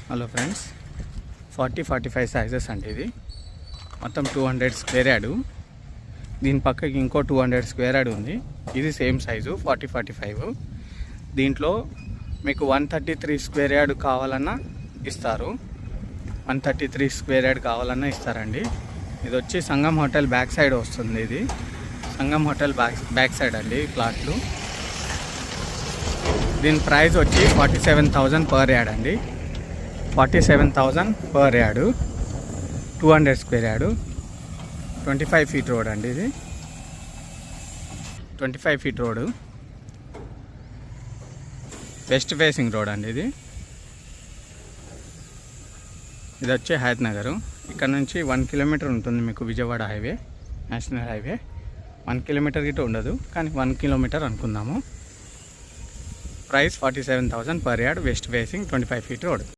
Hello friends, 40-45 sizes అండి. ఇది మొత్తం 200 స్క్వేర్ యార్డు. దీని పక్కకి ఇంకో 200 స్క్వేర్ యార్డ్ ఉంది. ఇది సేమ్ సైజు 40-45. దీంట్లో మీకు 133 స్క్వేర్ యార్డ్ కావాలన్నా ఇస్తారు. 133 స్క్వేర్ యార్డ్ కావాలన్నా ఇస్తారండి. ఇది వచ్చి సంగం హోటల్ బ్యాక్ సైడ్ వస్తుంది. ఇది సంగం హోటల్ బ్యాక్ సైడ్ అండి ప్లాట్లు. దీని ప్రైస్ వచ్చి 47,000 పర్ యార్డ్ అండి. 47,000 per yard, 200 square yard, 25 feet road అండి. ఇది 25 feet road, west facing road అండి. ఇది వచ్చి హయత్ నగర్. ఇక్కడ నుంచి 1 కిలోమీటర్ ఉంటుంది మీకు Vijayawada highway, national highway. 1 kilometre గిట్ట ఉండదు, కానీ 1 కిలోమీటర్ అనుకుందాము. Price 47,000 per yard, west facing, 25 feet road.